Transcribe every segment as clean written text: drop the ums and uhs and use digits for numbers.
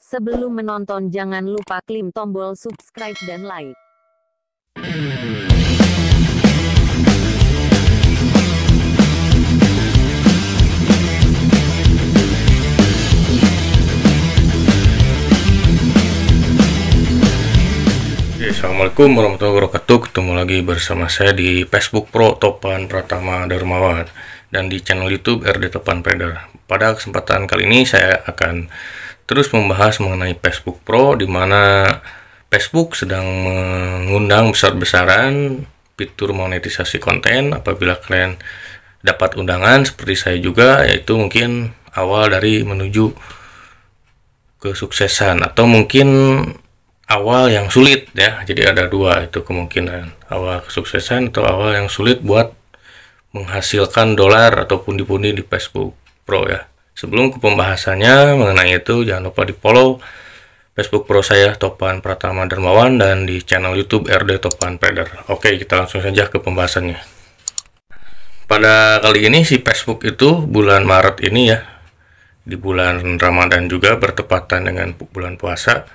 Sebelum menonton jangan lupa klik tombol subscribe dan like. Assalamualaikum warahmatullahi wabarakatuh. Ketemu lagi bersama saya di Facebook Pro Topan Pratama Darmawan dan di channel YouTube RD Topan Trader. Pada kesempatan kali ini saya akan terus membahas mengenai Facebook Pro, di mana Facebook sedang mengundang besar-besaran fitur monetisasi konten. Apabila kalian dapat undangan seperti saya juga, yaitu mungkin awal dari menuju kesuksesan atau mungkin awal yang sulit ya. Jadi ada dua itu kemungkinan, awal kesuksesan atau awal yang sulit buat menghasilkan dolar atau pundi-pundi di Facebook Pro ya. Sebelum ke pembahasannya mengenai itu, jangan lupa di follow Facebook Pro saya Topan Pratama Darmawan dan di channel YouTube RD Topan Trader. Oke, kita langsung saja ke pembahasannya. Pada kali ini si Facebook itu bulan Maret ini ya, di bulan Ramadan juga bertepatan dengan bulan puasa,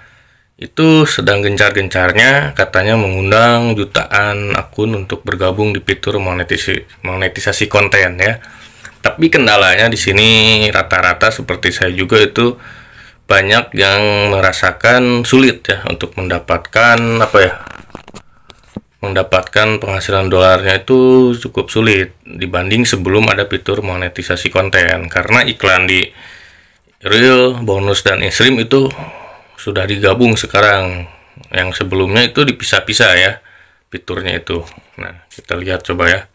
itu sedang gencar-gencarnya katanya mengundang jutaan akun untuk bergabung di fitur monetisasi konten ya. Tapi kendalanya di sini rata-rata seperti saya juga itu banyak yang merasakan sulit ya untuk mendapatkan mendapatkan penghasilan dolarnya itu cukup sulit dibanding sebelum ada fitur monetisasi konten, karena iklan di Reel, bonus dan in-stream itu sudah digabung sekarang. Yang sebelumnya itu dipisah-pisah ya fiturnya itu. Nah, kita lihat coba ya.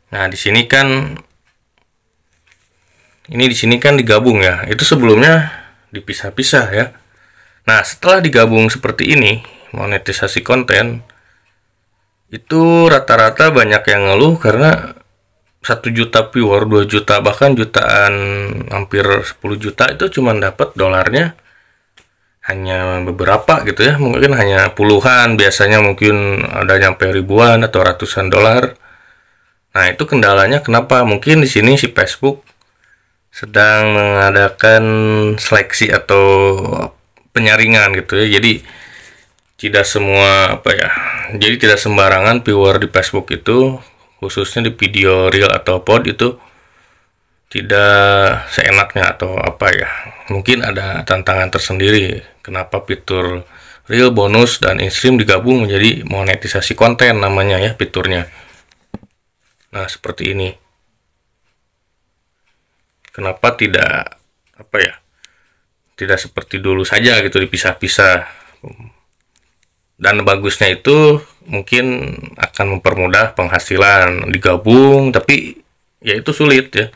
Nah, di sini kan digabung ya. Itu sebelumnya dipisah-pisah ya. Nah, setelah digabung seperti ini, monetisasi konten itu rata-rata banyak yang ngeluh karena 1 juta viewer, 2 juta, bahkan jutaan, hampir 10 juta itu cuma dapat dolarnya hanya beberapa gitu ya, mungkin hanya puluhan, biasanya mungkin ada nyampe ribuan atau ratusan dolar. Nah, itu kendalanya kenapa? Mungkin di sini si Facebook sedang mengadakan seleksi atau penyaringan gitu ya. Jadi tidak semua jadi tidak sembarangan viewer di Facebook itu, khususnya di video reel atau pod itu tidak seenaknya atau mungkin ada tantangan tersendiri kenapa fitur reel, bonus dan in-stream digabung menjadi monetisasi konten namanya ya fiturnya. Nah, seperti ini. Kenapa tidak tidak seperti dulu saja gitu dipisah-pisah. Dan bagusnya itu mungkin akan mempermudah penghasilan digabung, tapi ya itu sulit ya.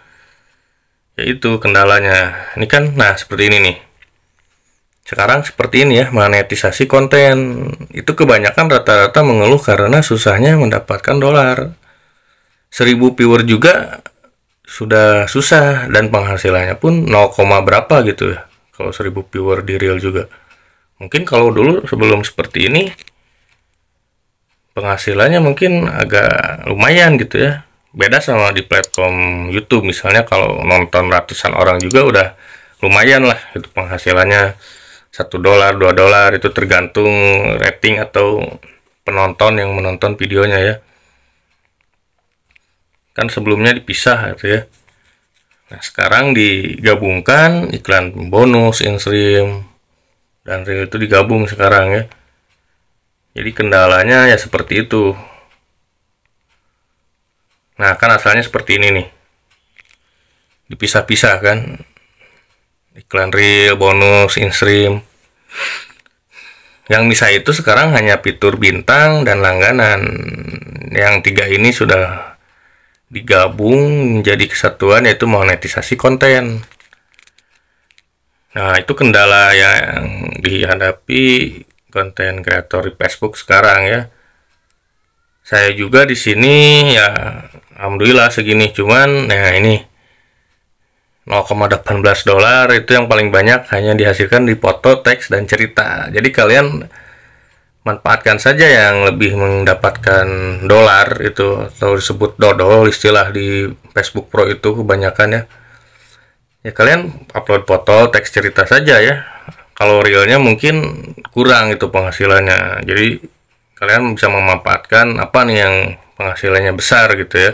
Ya itu kendalanya. Ini kan, nah seperti ini nih. Sekarang seperti ini ya, monetisasi konten. Itu kebanyakan rata-rata mengeluh karena susahnya mendapatkan dolar. 1000 viewer juga sudah susah dan penghasilannya pun 0, berapa gitu ya. Kalau 1000 viewer di real juga. Mungkin kalau dulu sebelum seperti ini penghasilannya mungkin agak lumayan gitu ya. Beda sama di platform YouTube misalnya, kalau nonton ratusan orang juga udah lumayan lah itu penghasilannya. $1, $2 itu tergantung rating atau penonton yang menonton videonya ya. Kan sebelumnya dipisah gitu ya. Nah, sekarang digabungkan iklan bonus, in-stream dan reel itu digabung sekarang ya. Jadi kendalanya ya seperti itu. Nah, kan asalnya seperti ini nih. Dipisah-pisah kan. Iklan reel, bonus, in-stream. Yang misah itu sekarang hanya fitur bintang dan langganan. Yang 3 ini sudah digabung menjadi kesatuan, yaitu monetisasi konten. Nah, itu kendala yang dihadapi konten kreator di Facebook sekarang ya. Saya juga di sini ya alhamdulillah segini, cuman nah ini 0,18 dolar itu yang paling banyak hanya dihasilkan di foto, teks dan cerita. Jadi kalian manfaatkan saja yang lebih mendapatkan dolar itu, atau disebut dodol istilah di Facebook Pro itu kebanyakan ya. Ya kalian upload foto, teks cerita saja ya. Kalau realnya mungkin kurang itu penghasilannya. Jadi kalian bisa memanfaatkan apa nih yang penghasilannya besar gitu ya.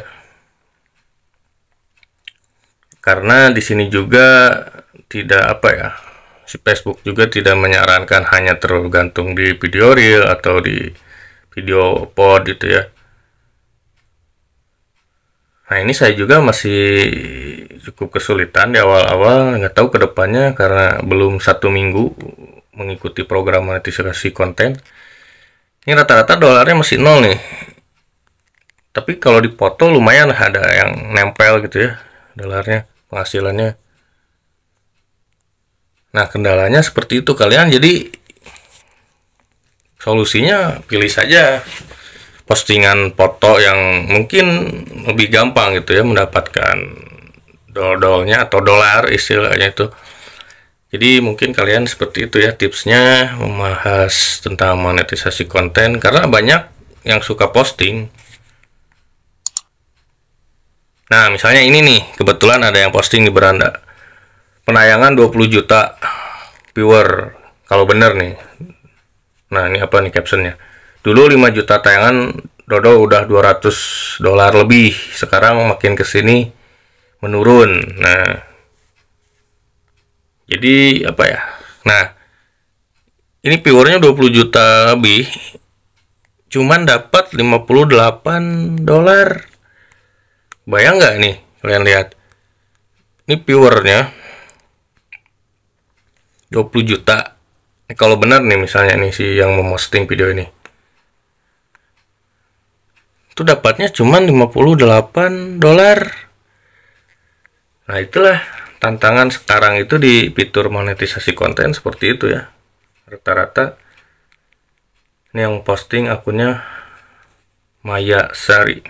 Karena di sini juga tidak apa ya, si Facebook juga tidak menyarankan hanya tergantung di video reel atau di video pod gitu ya. Nah ini saya juga masih cukup kesulitan di awal-awal, nggak tahu kedepannya karena belum 1 minggu mengikuti program monetisasi konten. Ini rata-rata dolarnya masih nol nih. Tapi kalau dipoto lumayan ada yang nempel gitu ya dolarnya, penghasilannya. Nah kendalanya seperti itu kalian, jadi solusinya pilih saja postingan foto yang mungkin lebih gampang gitu ya mendapatkan dol-dolnya atau dolar istilahnya itu. Jadi mungkin kalian seperti itu ya tipsnya membahas tentang monetisasi konten, karena banyak yang suka posting. Nah misalnya ini nih, kebetulan ada yang posting di beranda, penayangan 20 juta viewer kalau bener nih. Nah ini apa nih captionnya, dulu 5 juta tayangan Dodo udah 200 dolar lebih, sekarang makin kesini menurun. Nah jadi apa ya, nah ini viewernya 20 juta lebih, cuman dapat 58 dolar. Bayang nggak nih kalian lihat, ini viewernya 20 juta. Kalau benar nih misalnya nih si yang memposting video ini, itu dapatnya cuma 58 dolar. Nah itulah tantangan sekarang itu di fitur monetisasi konten seperti itu ya. Rata-rata ini yang posting akunnya Maya Sari.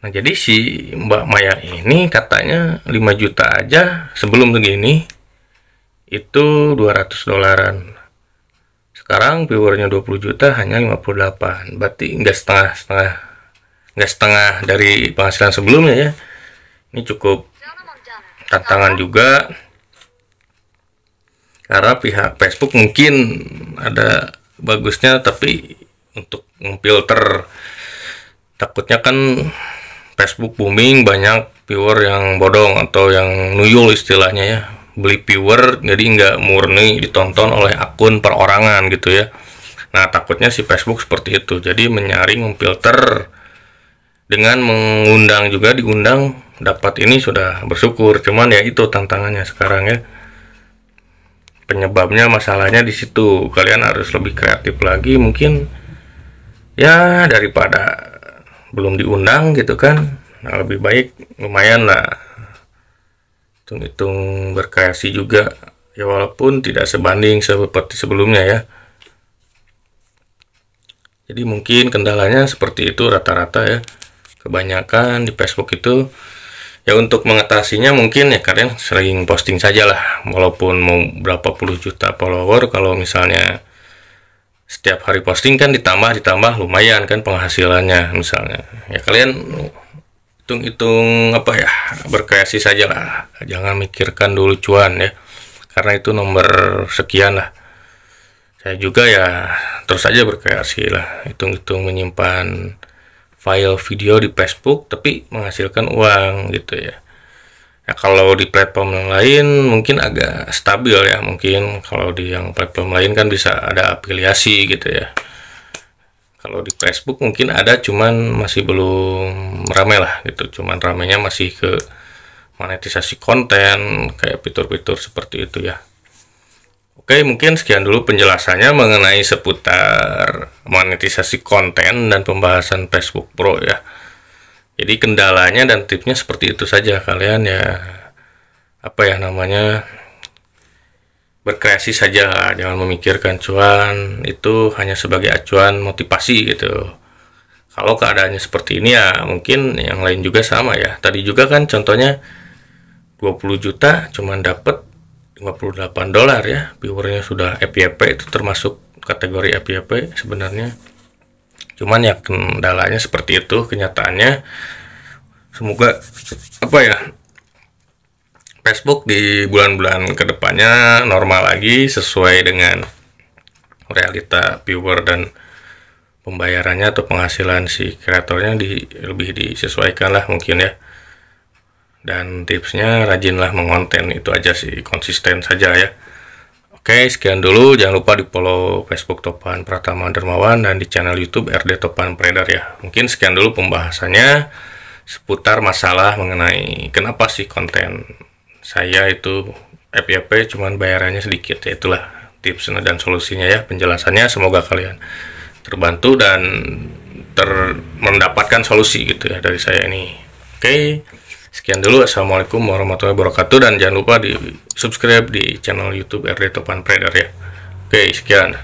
Nah jadi si Mbak Maya ini katanya 5 juta aja sebelum segini itu 200 dolaran. Sekarang viewernya 20 juta hanya 58. Berarti nggak setengah dari penghasilan sebelumnya ya. Ini cukup tantangan juga, karena pihak Facebook mungkin ada bagusnya, tapi untuk memfilter, takutnya kan Facebook booming banyak viewer yang bodong atau yang nuyul istilahnya ya, beli viewer jadi nggak murni ditonton oleh akun perorangan gitu ya. Nah takutnya si Facebook seperti itu, jadi menyaring, memfilter dengan mengundang juga, diundang dapat ini sudah bersyukur. Cuman ya itu tantangannya sekarang ya, penyebabnya masalahnya di situ. Kalian harus lebih kreatif lagi mungkin ya, daripada belum diundang gitu kan. Nah lebih baik lumayan lah hitung-hitung berkreasi juga ya, walaupun tidak sebanding seperti sebelumnya ya. Jadi mungkin kendalanya seperti itu rata-rata ya, kebanyakan di Facebook itu. Ya untuk mengatasinya mungkin ya kalian sering posting saja lah, walaupun mau berapa puluh juta follower, kalau misalnya setiap hari posting kan ditambah lumayan kan penghasilannya misalnya. Ya kalian hitung-hitung apa ya, berkreasi saja lah, jangan mikirkan dulu cuan ya, karena itu nomor sekian lah. Saya juga ya terus saja berkreasi lah, hitung-hitung menyimpan file video di Facebook tapi menghasilkan uang gitu ya. Ya kalau di platform yang lain mungkin agak stabil ya, mungkin kalau di yang platform lain kan bisa ada afiliasi gitu ya. Kalau di Facebook mungkin ada, cuman masih belum ramai lah gitu, cuman ramainya masih ke monetisasi konten kayak fitur-fitur seperti itu ya. Oke, mungkin sekian dulu penjelasannya mengenai seputar monetisasi konten dan pembahasan Facebook Pro ya. Jadi kendalanya dan tipsnya seperti itu saja. Kalian ya apa ya namanya, berkreasi saja, jangan memikirkan cuan, itu hanya sebagai acuan motivasi gitu. Kalau keadaannya seperti ini ya mungkin yang lain juga sama ya. Tadi juga kan contohnya 20 juta cuman dapat 58 dolar ya, viewernya sudah FYP, itu termasuk kategori FYP sebenarnya. Cuman ya kendalanya seperti itu kenyataannya. Semoga apa ya, Facebook di bulan-bulan kedepannya normal lagi sesuai dengan realita viewer dan pembayarannya atau penghasilan si kreatornya lebih disesuaikan lah mungkin ya. Dan tipsnya rajinlah mengonten, itu aja sih, konsisten saja ya. Oke, sekian dulu. Jangan lupa di follow Facebook Topan Pratama Dermawan dan di channel YouTube RD Topan Predar ya. Mungkin sekian dulu pembahasannya seputar masalah mengenai kenapa sih konten saya itu FYP cuman bayarannya sedikit ya. Itulah tips dan solusinya ya, penjelasannya. Semoga kalian terbantu dan mendapatkan solusi gitu ya dari saya ini. Oke, sekian dulu. Assalamualaikum warahmatullahi wabarakatuh, dan jangan lupa di subscribe di channel YouTube RD Topan Predar ya. Oke, sekian.